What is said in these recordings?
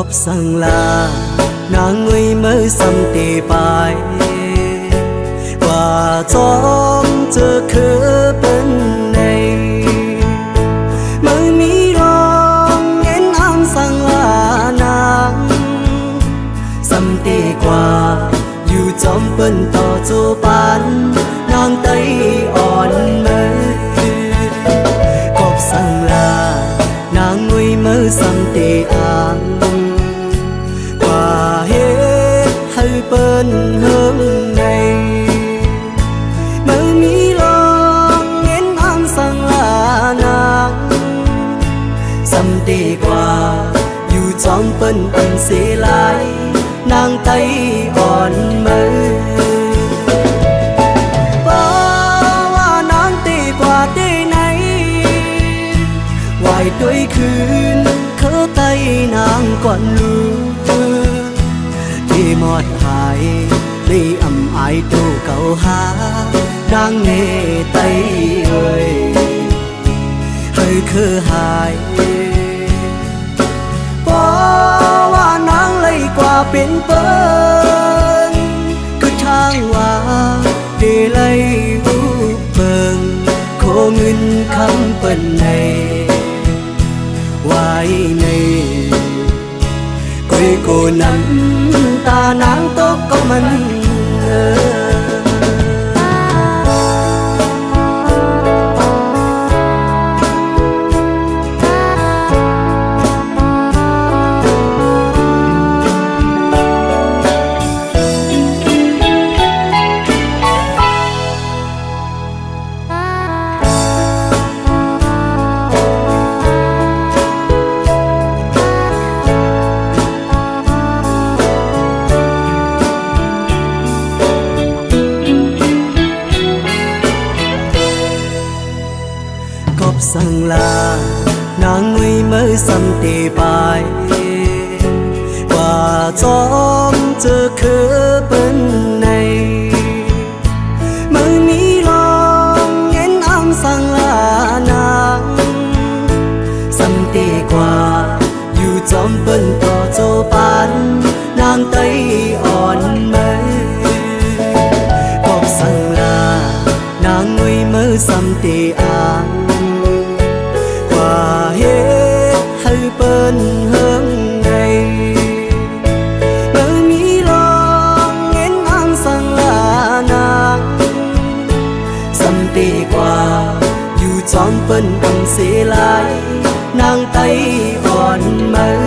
บสั่งลานางงวยมือซ้ำตีไปว่าจอมเจอคือเป็นในมือมีรองเงินอ้างสั่งลานางซ้ำตีกว่าอยู่จอมเป็นต่อจูปันนางไตอ่อนมือกบสั่งลานางงวยมือซ้ำตีอ้างว่าเฮ็ดให้เปิ้นเฮิงในมือมีลองเงินอ้างสั่งลานางซ้ำตีกว่าอยู่จอมเปิ้นอันเสียหลายนางไตอ่อนมือว่านางตีกว่าตีไหนไหวด้วยคืนเขาไตนางก่อนลูกที่หมดหายได้อำอายตู้เก่าหานางเนไตเอ้ยให้คือหายว่านางเลยกว่าเป็นเปิ้นคือทางว่าได้เลยรูปเบิ่งโคเงินคำเปิ้นในไว้ในกุยกูน้ำตานางตกก็มันสั่งลานางงวยมือซ้ำตีไปว่าจอมเจอคือเป็นในมือมีลองเงินอ้างสั่งลานางซ้ำตีกว่าอยู่จอมเป็นต่อโจปันนางไตอ่อนมือกบสั่งลานางงวยมือซ้ำตีอ้างเฮ็ดให้เปิ้นเฮิงในมือมีลองเงินอ้างสั่งลานางซ้ำตีกว่าอยู่จอมเปิ้นอันเสียหลายนางไตอ่อนมือ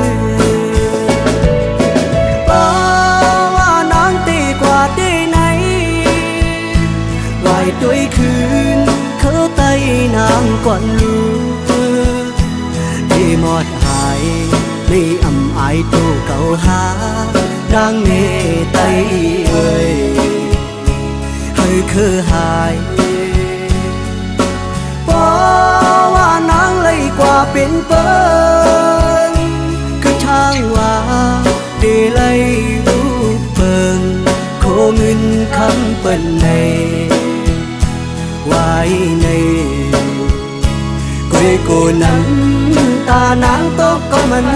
ว่านางตีกว่าได้ไหนไหวด้วยคืนเขาไตนางก่อนลูกที่หมดหายได้อำอายตู้เก่าหานางเนไตเอ้ยให้คือหายว่านางเลยกว่าเป็นเปิ้นคือทางว่าได้เลยรูปเบิ่งโคเงินคำเปิ้นในไว้ในกุยกูน้ำตานางตกก็มัน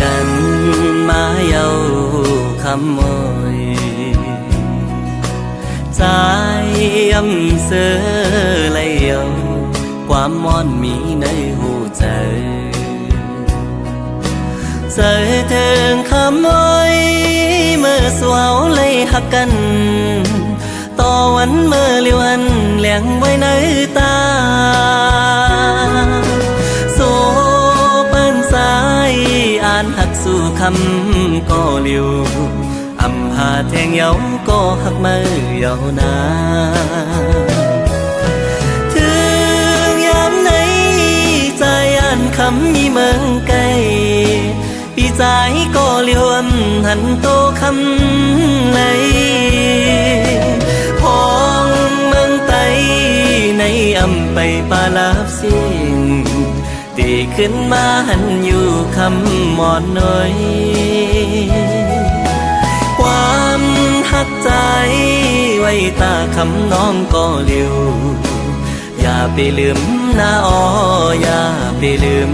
กันมาเยาคำมอยใจอำเสอเลยเยาความมอนมีในหูใจเจอถึงคำมอยเมื่อสวาวเลยหักกันต่อ วันเมื่อเลียวอันเลี้ยงไว้ในตาโซเปิ้นสายอ่านหักสู่คำก็เลียวอำหาแทงเยาก็หักมือเยานาถึงยามไหนใจอ่านคำมีเมืองไกลพี่ใจก็เลียวอำหันโตคำไหลพองเมืองไตในอำไปปาลาบสิ่งตีขึ้นมาหันอยู่คำหมอนน้อยความหักใจไว้ตาคำน้องก็เลียวอย่าไปลืมนะอ๋ออย่าไปลืม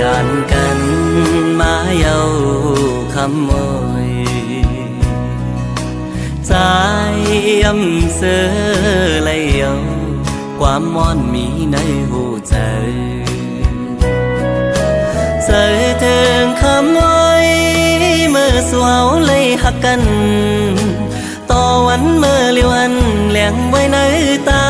ยานกันมาเยาคำโอยใจยำเสือเลยเยาความมอนมีในหูใจเสือถึงคำโอยเมื่อสวาวเลยหักกันต่อวันเมื่อเลียวอันเลี้ยงไว้ในตา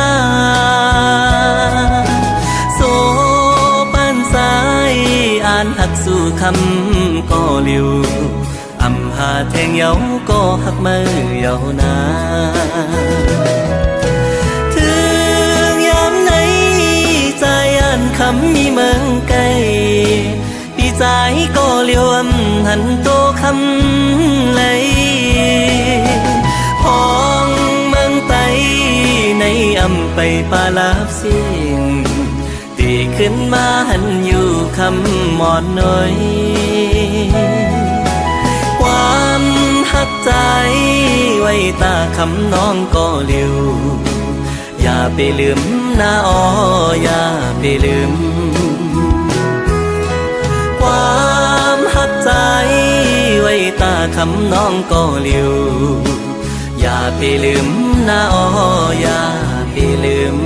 อ่านหักสู่คำก็เลียวอำหาแทงเยาก็หักมือเยานาถึงยามไหนใจอ่านคำมีเมืองไกลพี่ใจก็เลียวอำหันโตคำไหลพองเมืองไตในอำไปปาลาบสิ่งตีขึ้นมาหันอยู่คำหมอนน้อยความหักใจไว้ตาคำน้องก็เลียวอย่าไปลืมนะอ๋ออย่าไปลืมความหักใจไว้ตาคำน้องก็เลียวอย่าไปลืมนะอ๋ออย่าไปลืม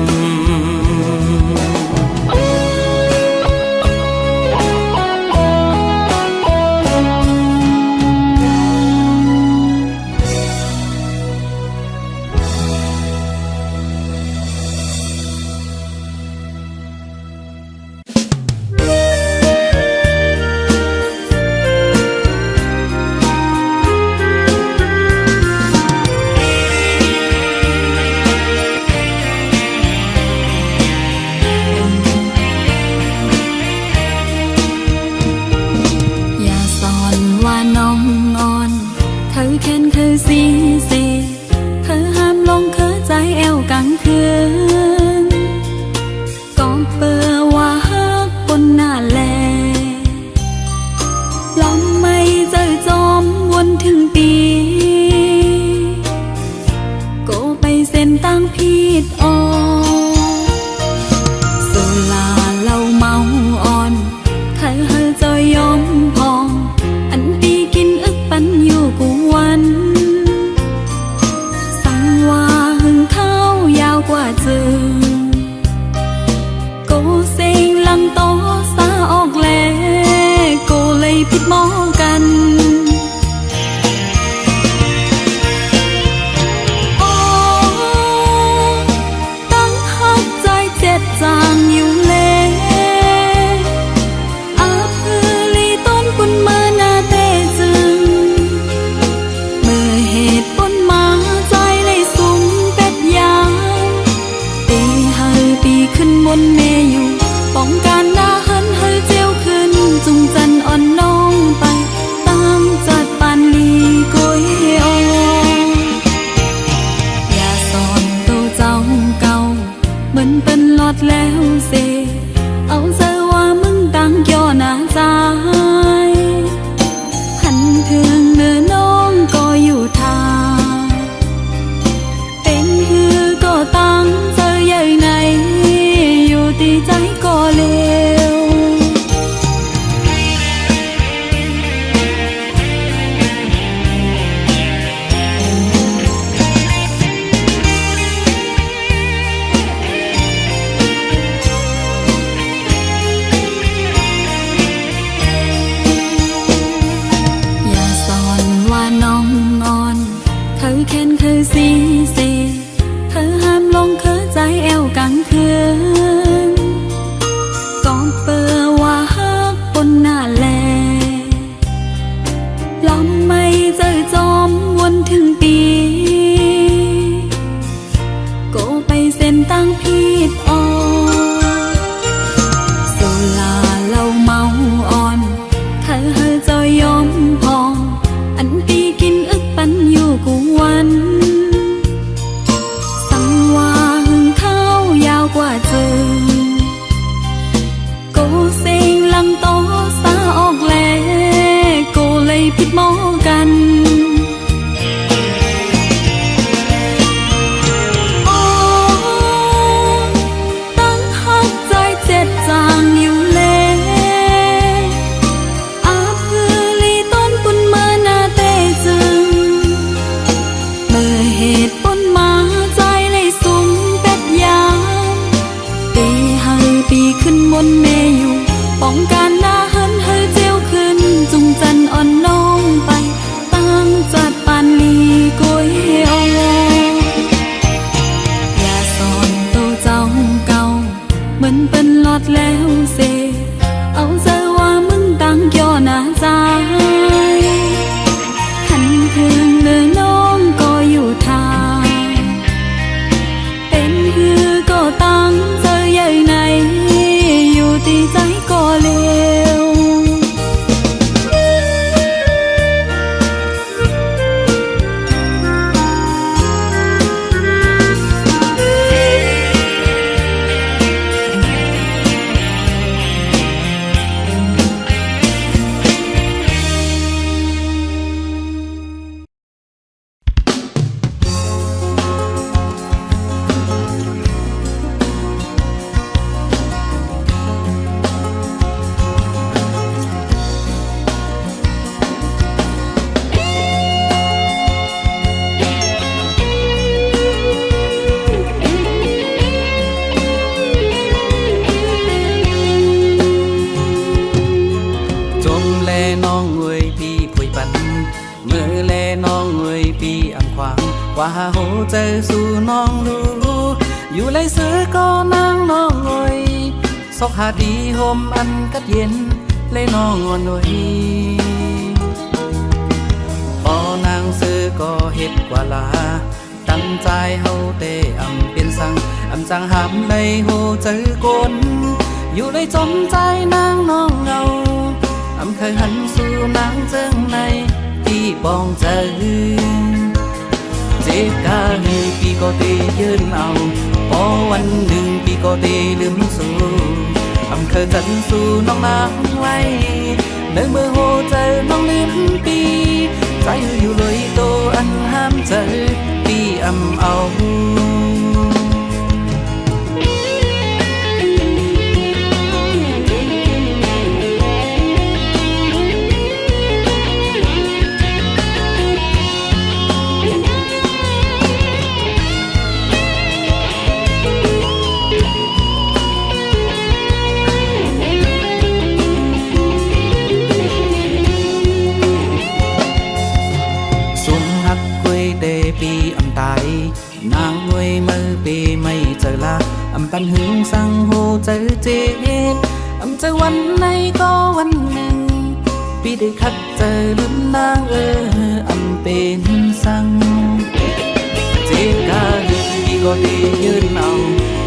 เอาเจอว่ามึงตั้งย่อหน้าใจพันเทืองเนื้อน้องก็อยู่ทาเป็นฮือก็ตั้งเจอใหญ่ไหนอยู่ที่ใจก็เลวอย่าสอนว่าน้องงอนเคยแค้นเคยซีเซเคยห้ามลงเคยใจแอวกลางคืนก็เปิดว่าฮักบนหน้าแลลำไม่เจอจอมวนถึงปีก็ไปเส้นตั้งผิดอ่อนโซลาเหล้าเมาอ่อนเธอเฮอจอยยอมพองอันปีกินอึกปันอยู่กูวันสั่งว่าหึงข้าวยาวกว่าเจอกูเซ็งลังโตสาออกแลกูเลยผิดหมอกันตั้งหักใจเจ็ดจางอยู่เลยอาพือลีต้นปุนมานาเตจึงเมื่อเหตุปนมาใจเลยสุ่มเป็ดยามตีให้ปีขึ้นบนเมอยู่ป้องกันหน้าหันเฮอเจียวขึ้นจุงจันอ่อนน้องไปตั้งจัดปานลีกุยออย่าสอนโตเจ้าเก่าเหมือนเป็นหลอดแล้วเซเอาเจอว่ามึงตั้งย่อหน้าใจหันเทืองเนื้อน้องก็อยู่ทาเป็นฮือก็ตั้งเจอใหญ่ไหนอยู่ที่ใจก็เลวจมแลน้องเวยพี่ผุยปันเมื่อแลน้องเวยพี่อันขวางกว่าโหเจอสู่น้องรู้อยู่ไรเสือก็นางน้องเวยซอกหาดีห่มอันกัดเย็นเลยน้องอ่อนเวยพอนางเสือก็เฮ็ดกว่าลาตั้งใจเฮาเตอำเป็นสังอำจังหามในโหเจอกนอยู่เลยจมใจนางน้องเงาอำเคยหันสู่นางเจิงในที่ปองเจอเจ็บกาให้พี่ก็เตยืนเอาพอวันหนึ่งพี่ก็เตลืมสู่อำเคยกันสู่น้องนางไว้เดินเมื่อโหเจอน้องลืมปีใจอยู่เลยโตอันห้ามเจอพี่อำเอาปีอำตายนางหวยมือปีไม่เจอละอำปันหึงสั่งโหเจอเจ็บอำเจอวันไหนก็วันหนึ่งปีได้คัดเจอลืมนางอำเป็นสั่งเจ็บกาหึงปีก็ได้ยืนเอา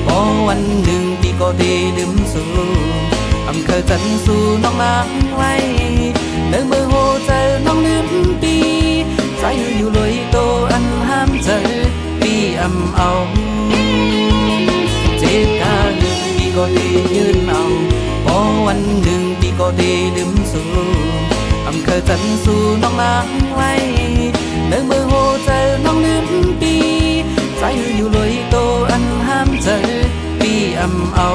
พอวันหนึ่งปีก็ได้ลืมสู่อำเคยจันสู่น้องนางไว้เดินมือโหเจอน้องลืมปีใจอยู่เลยโตอันห้ามเจอปีอำเอาเจ็บกาหนึ่งปีก็ได้ยืนเอา ก็ดีลืมสู่อำเคยจันสู่น้องนางไว้เดินมือโหเจอน้องลืมปีใจอยู่เลยโตอันห้ามเจอปีอำเอา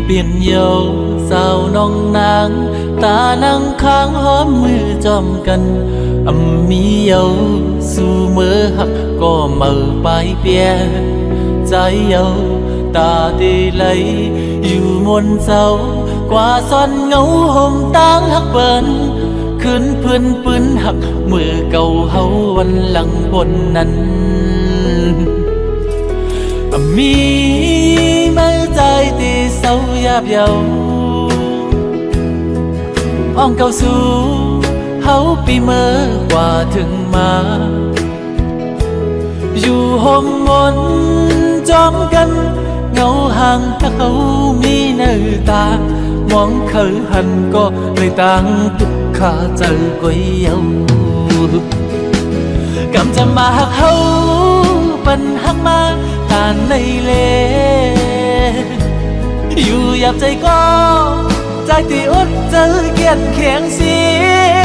เปลี่ยนเยาสาวน้องนางตานั่งค้างหอมมือจอมกันมีเยาสู่มือหักก็เมื่อปลายเปียใจเยาตาดีไหลอยู่มนเศร้ากว่าซ่อนเงาห่มตางหักเปิ้นคืนพื้นปืนหักมือเก่าเฮาวันหลังบนนั้นมีมือใจที่เศร้าหยาบเยาอ้องเก่าสู่เฮาปีเมื่อกว่าถึงมาอยู่ห่มมนจอมกันเงาห่างถ้าเขามีหน้าตามองเคยหันก็เลยต่างทุกขาเจอก๋วยเยากำจะมาหักเฮาปันหักมาตานในเลอยู่หยาบใจก็ใจที่อดเจอเกียนแข็งเสีย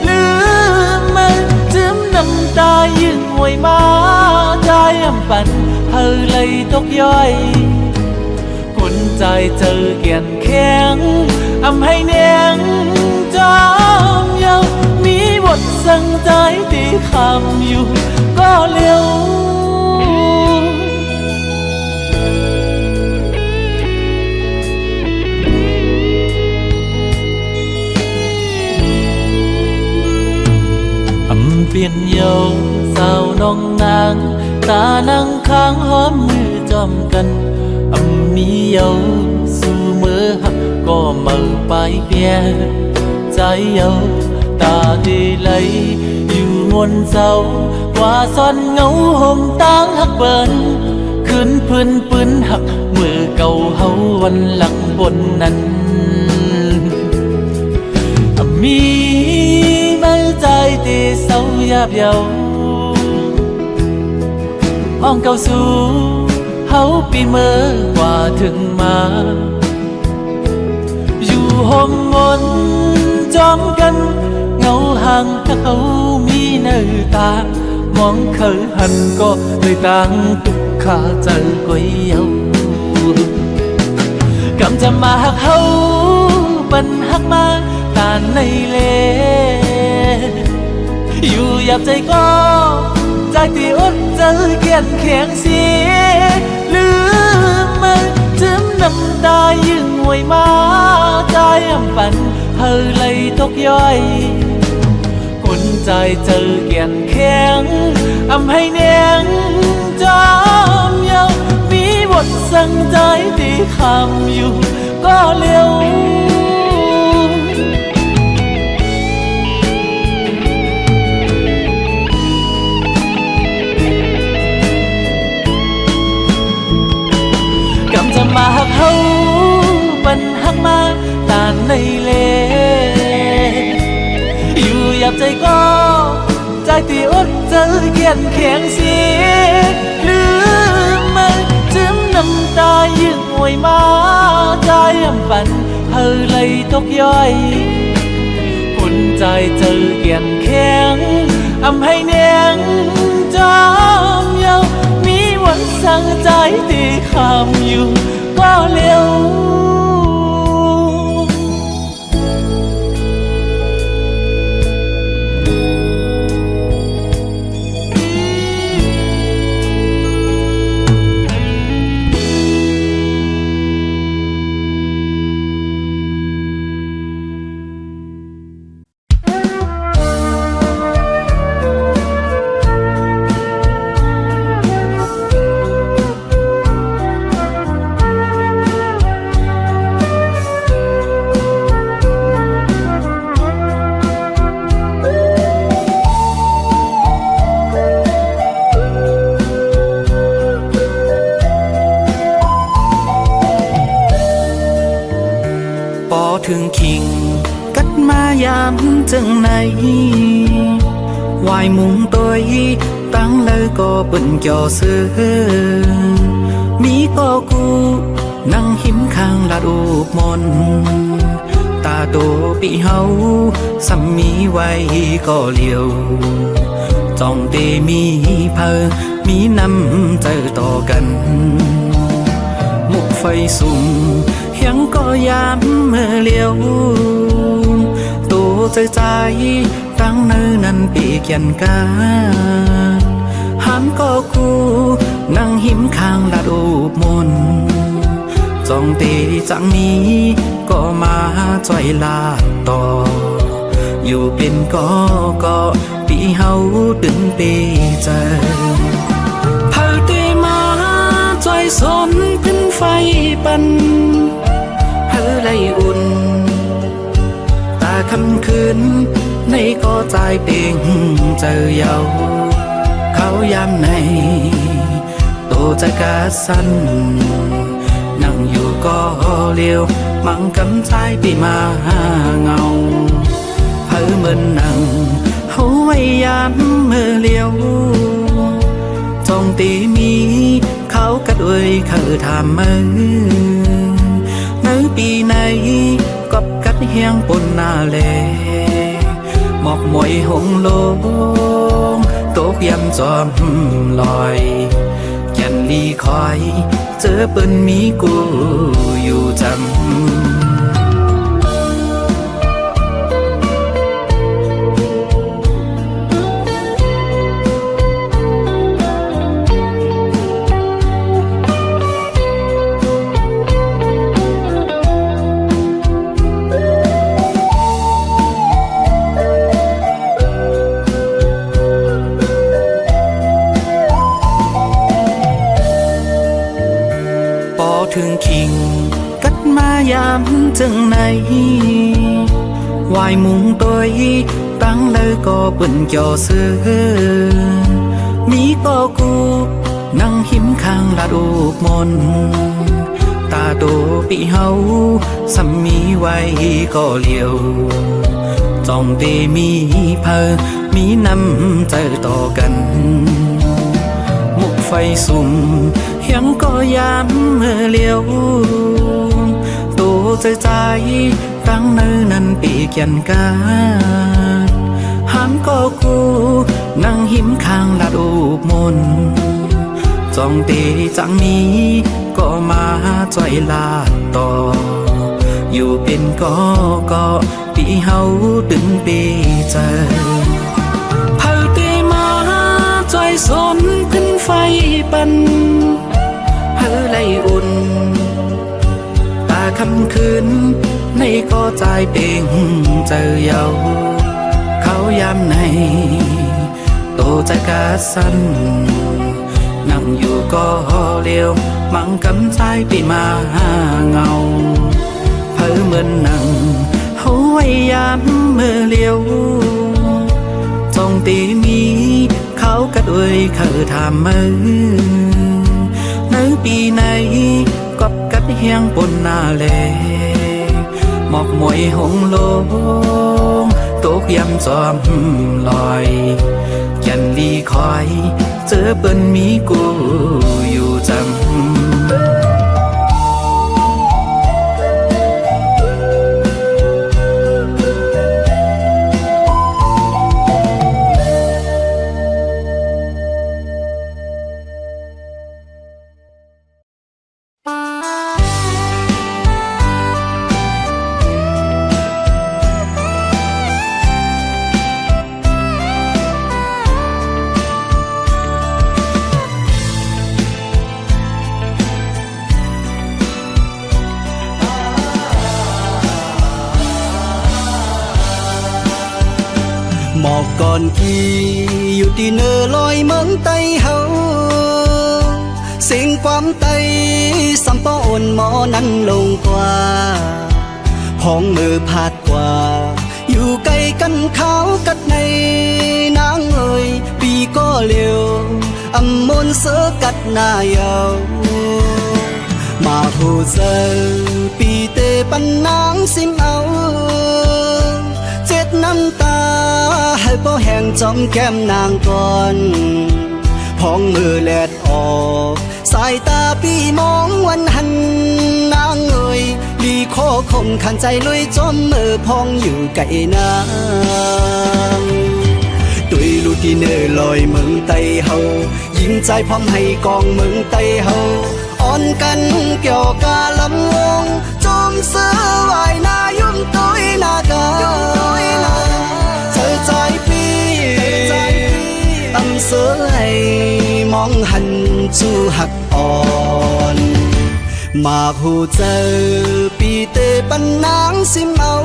ลืมมันจิ้มน้ำตายืนหวยมาใจอำปันเฮาเลยตกย้อยคนใจเจอเกียนแข็งอำให้เนียงจอมเยามีบทสั่งใจที่คำอยู่ก็เร็วเปลี่ยนเยาสาวน้องนางตานั่งค้างหอมมือจอมกันมีเยาสู่มือหักก็เมื่อปลายเปียใจเยาตาดีไหลอยู่มนเศร้ากว่าซ่อนเงาห่มตางหักเบิ้นคืนพื้นปืนหักมือเก่าเฮาวันหลังบนนั้นมีมือใจที่เศร้าหยาบเยาอ้องเก่าสู่เฮาปีเมื่อกว่าถึงมาอยู่ห่มมนจอมกันเงาห่างถ้าเขามีหน้าตามองเคยหันก็เลยต่างทุกขาเจอก๋วยเยากำจะมาหักเฮาปันหักมาตานในเลอยู่หยาบใจก็ใจที่อดเจอเกียนแข็งเสียลืมมันจิ้มน้ำตายืนหวยมาใจอำปันเฮาเลยตกย้อยคนใจเจอเกียนแข็งอำให้เนียงจอมเยามีบทสั่งใจที่คำอยู่ก็เร็วจะมาหักเฮาปันหักมาตานในเลอยู่หยาบใจก็ใจที่อดเจอเกียนแข็งเสียลืมมันจิ้มน้ำตายืนหวยมาใจอำปันเฮาเลยตกย้อยคนใจเจอเกียนแข็งอำให้เนียงจอมเยามีวันสั่งใจที่คำอยู่ก็เร็ว จังไหนวายมุงตัวตั้งเลยก็เป็นจอเสือมีก็กูนั่งหิมข้างลาดูกมนตาโตปีเฮาสัมมีไว้ก็เลียวจองเตมีเพอมีน้ำใจต่อกันมุกไฟสุ่มยังก็ยามเมื่อเลียวตัวใจตั้งเนื้อนั้นปีกยันกาหันก็กูนั่งหิมข้างลาดูกมนจองเตจังมีก็มาจ่อยลาต่ออยู่เป็นก็ปีเฮาตึงเปเจอเผาเตมาจ่อยสนขึ้นไฟปันเฮไลอุ่นตาคำคืนในก็ใจเป่งเจอเยาเขายามในโตใจกาสันนั่งอยู่ก็เลียวมังกำชายปีมาเงาเพิ่เหมือนนั่งเฮาไว้ยามเมื่อเลียวจงตีมีเขากัดเอ้ยเขาทำมือในปีไหนกบกัดเฮียงปนนาเลหมอกมวยหงโลงตกยำจอมลอยยันลีคอยเจอเปิ้นมีกูอยู่จำถึงคิงกัดมายามจังไหนวายมุงตัวตั้งเลยก็เป็นจอเสือมีก็กูนั่งหิมข้างลาดูกมนตาโตปีเฮาสัมมีไว้ก็เลียวจองเตมีเพอมีน้ำใจต่อกันมุกไฟสุ่มยังก็ยามเมื่อเลียวตัวใจตั้งเนื้อนั้นปีกยันกาหันก็กูนั่งหิมข้างลาดูกมนจองเตจังมีก็มาจ่อยลาต่ออยู่เป็นก็ปีเฮาตึงปีเจอเผาเตมาจ่อยสนขึ้นไฟปันเฮไลอุ่นตาคำคืนในก็ใจเป่งเจอเยาเขายามในโตใจกาสันนั่งอยู่ก็เลียวมังกำชายปีมาเงาเพิ่เหมือนนั่งเฮาไว้ยามเมื่อเลียวจงตีมีเขากัดเอ้ยเขาทำมือในปีไหนกบกัดเฮียงปนนาเลหมอกมวยหงโลงตกยำจอมลอยยันลีคอยเจอเปิ้นมีกูอยู่จำ หมอกก่อนที่อยู่ที่เนอลอยเหมือนไตเฮาเสียงความไตสัมปอนหมอนั้นลงกว่าพ้องมือพาดกว่าอยู่ใกล้กันเขากัดในนางเอ่ยปีก็เร็วอำมนเสือกัดหน้าเยามาหูเซอปีเตปันนางซิมเอาเจ็ดน้ น้ำตาให้บ่แห้งจอมแก้มนางก่อนพองมือแลดออกสายตาพี่มองวันหันนางเอ่ยลีโคคมขันใจลุยจอมมือพองอยู่ไกลนางตุยลูที่เนอลอยเมืองไตเฮายิงใจพร้อมให้กองเมืองไตเฮาอ่อนกันเกี่ยวกาลำวงจอมเสือวายนายุ่มตุยนากาเธอใจพี่ตำเสือให้มองหันจูหักอ่อนมาหูเจอปีเตปันนางสิมเอา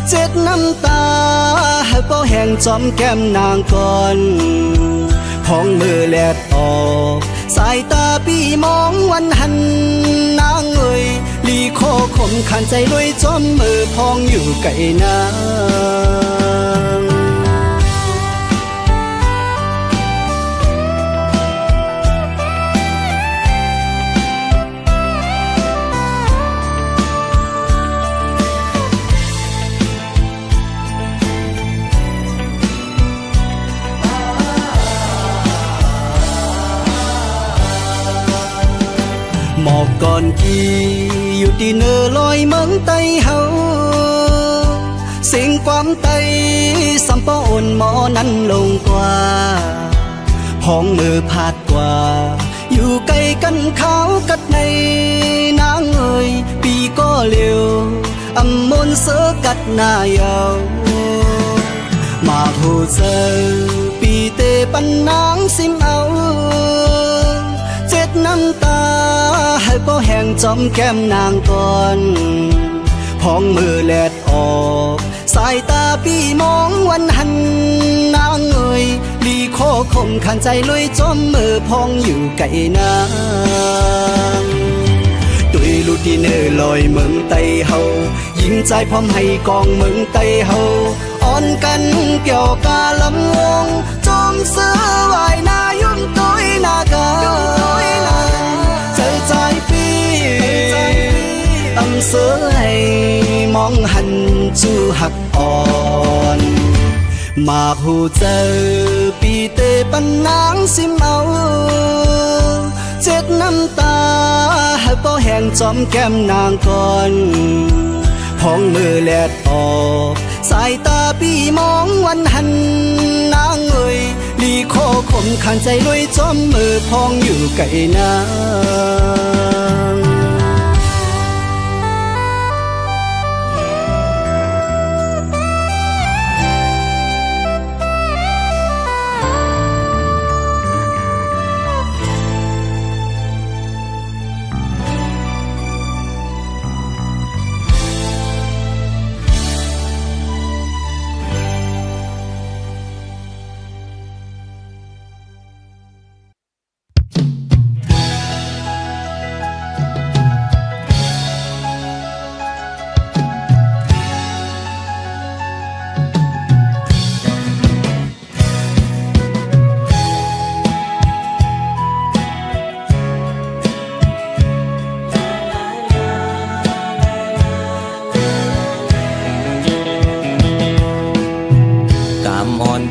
เจ็ดน้ำตาให้เป้าแห่งจอมแก้มนางก่อนพองมือแลดออกสายตาพี่มองวันหันนางเอ่ยลีโคคมขันใจลุยจอมมือพองอยู่ไกลนางหมอกก่อนกี่อยู่ที่เนอลอยเมืองไตเฮาเสียงความไตสัมปอนหมอนั้นลงกว่าพองมือพาดกว่าอยู่ใกล้กันเขากัดในนางเอ่ยปีก็เร็วอำมนเสือกัดหน้ายาวมาหูเจอปีเตปันนางสิมเอาเจ็ดน้ำตาให้เป้าแห่งจอมแก้มนางก่อนพองมือแลดออกสายตาพี่มองวันหันนางเอ่ยลีโคคมขันใจลุยจอมมือพองอยู่ไกลนางตุยลูที่เนอลอยเมืองไตเฮายิงใจพร้อมให้กองเมืองไตเฮาอ่อนกันเกี่ยวกาลำวงจอมเสือวายนายุ่มตุยนากาเจอใจพี่ตำเสือให้มองหันจูหักอ่อนมาหูเจอปีเตปันนางสิมเอาเจ็ดน้ำตาให้เป้าแห่งจอมแก้มนางก่อนพองมือแลดออกสายตาพี่มองวันหันนางเอ่ยลีโคคมขันใจลุยจอมมือพองอยู่ไกลนาง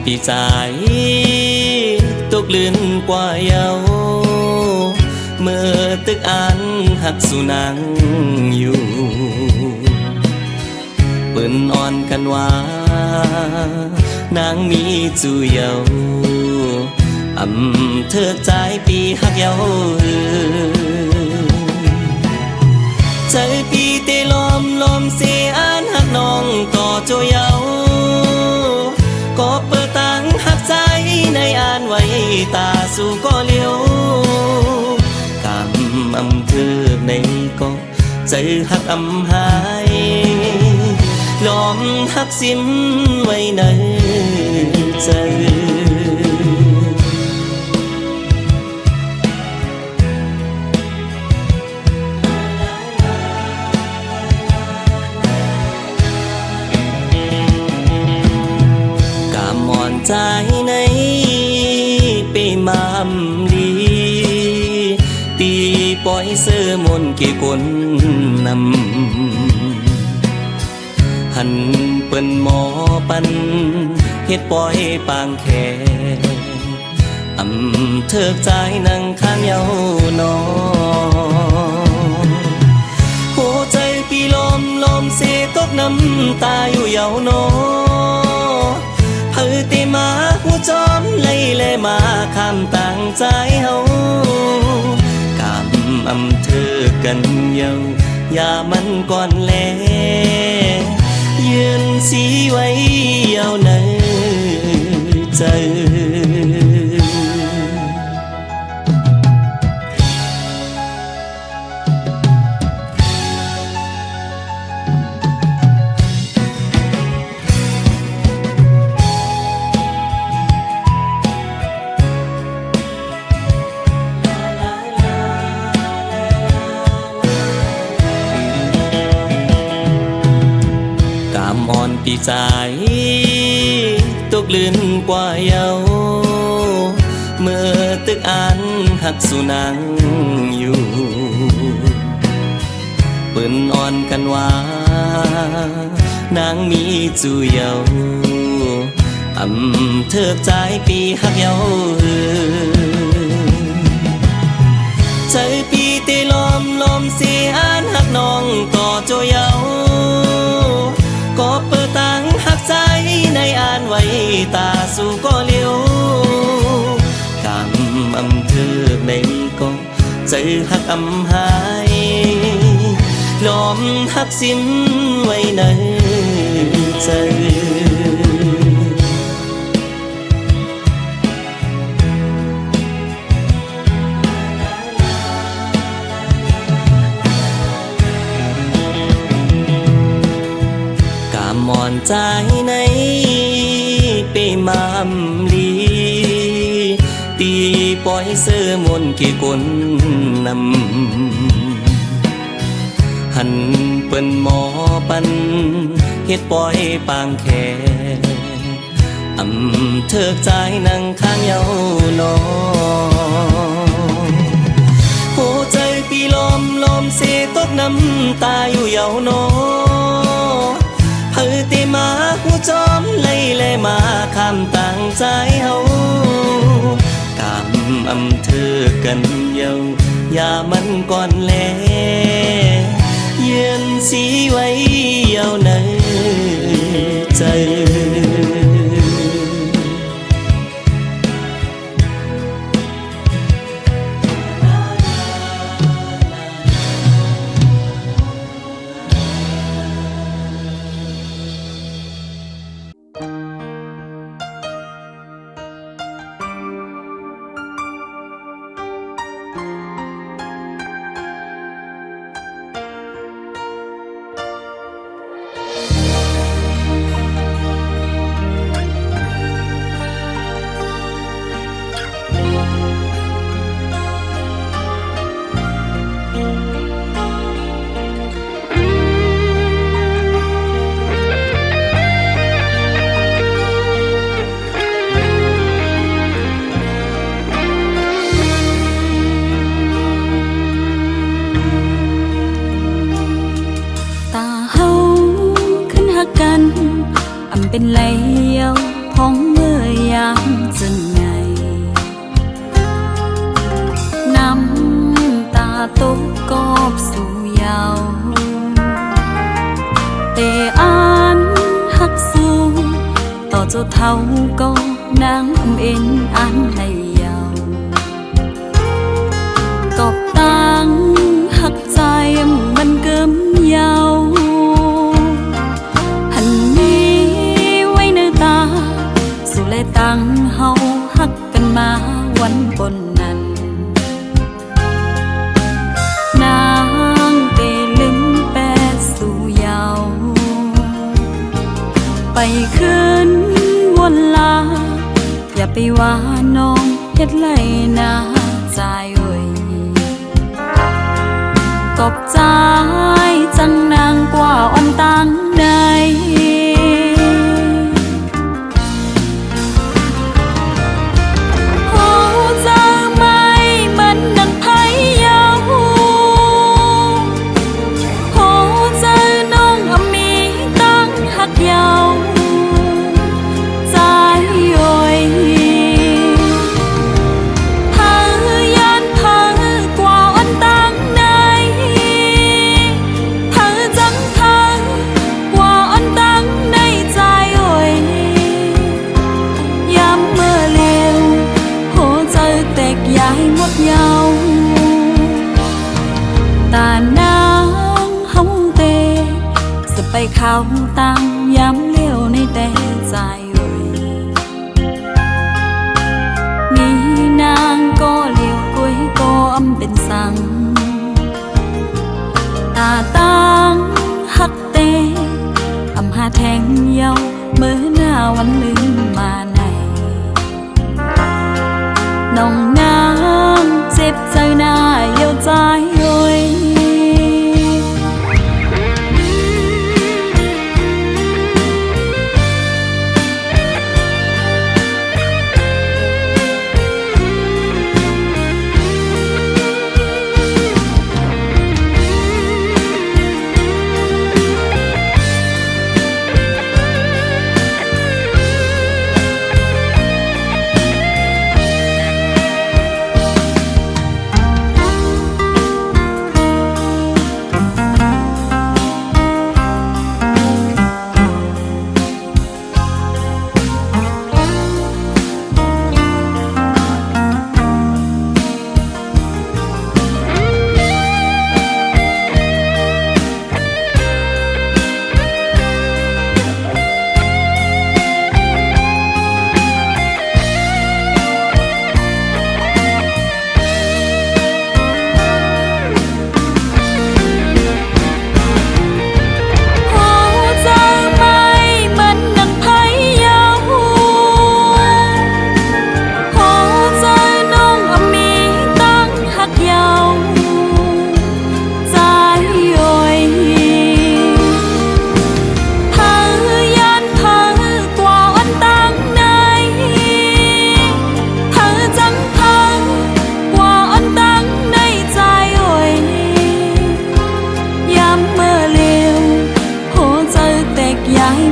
ปีใจตกลื่นกว่าเยาเมื่อตึกอันหักสุนังอยู่ปืนอ่อนกันว่านางมีจูเยาอำเธอใจปีหักเยาใจปีเตลมเสียอันหักน้องต่อโจเยาก็เปิดตังหักใจในอ่านไว้ตาสู่ก็เลี้ยวกำอำเธอในก็ใจหักอำหายล้อมหักสิ้นไว้ในใจใจในเปมามลีตีปล่อยเสื้อมนกี่คนนำหัน เปิ้นหมอปันเฮ็ดปล่อยปางแขเถิกใจนั่งข้างเยาวนอหัวใจปีลมเสตกน้ำตาอยู่เยาวนอเพิ่เตมาหัวจอมไล่แลมาข้ามต่างใจเฮากำเถิกกันเยาอย่ามันก่อนแลยืนสีไว้ยาวในใจอ่อนปีใจตกลื่นกว่าเยาเมื่อตึกอันหักสุนังอยู่ปืนอ่อนกันว่านางมีจูเยาเถิกใจปีหักเยาใจปีเตลมเสียอันหักน้องต่อโจเยาก็เปิดตังหักใจในอ่านไว้ตาสู่ก็เลี้ยวเถิกในก็ใจหักหายลมหักสิ้นไว้ในใจมอนใจในเปมามลีตีปล่อยเสื้อมนกี่คนนำหันเปิ้นหมอปันเฮ็ดปล่อยปางแขเถิกใจนั่งข้างเยาวนอหัวใจปีลมเสตกน้ำตาอยู่เยาวนอเพิ่เตมาหัวจอมไล่แลมาข้ามต่างใจเฮากำเถิกกันเยาอย่ามันก่อนแลยืนสีไว้ยาวในใจ เป็นไหลเยาของเมื่อยามจนไงน้ำตาตกกอบสู่เยาแต่อ่านหักสู้ต่อเจ้าเท่าก็นางเอ็นอ่านให้เยากอบตังหักใจมันเกิมเยาตั้งเฮาฮักกันมาวันบนนั้นนางเตลืมแปดสู่เยาไปคืนวนลาอย่าไปว่าน้องเฮ็ดไรนาใจเอ่ยกอบใจจังนางกว่าอ่อนตั้งใดเยา ยาวตานางเฮาเตจะไปเข้าตังย้ำเลี้ยวในแต่ใจมีนางก็เลี้ยวกุ้ยก็อำเป็นสังตาตังฮักเตอำหาแทงเยาเมื่อหน้าวันลืมมาไหนน้องนางเจ็บใจหน้าเยียวใจโอย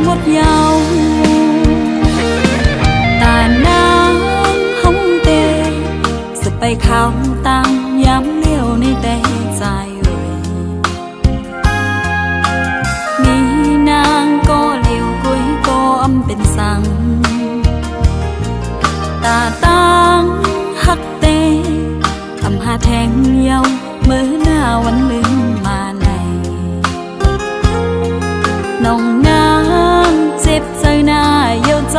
หมดยาวตานางเฮาเตจะไปเข้าตังย้ำเลี้ยวในแต่ใจมีนางก็เลี้ยวกุ้ยก็อำเป็นสังตาตังฮักเตอำหาแทงเยาเมื่อหน้าวันลืมมาไหนน้องนางเจ็บใจหน้าเยียวใจ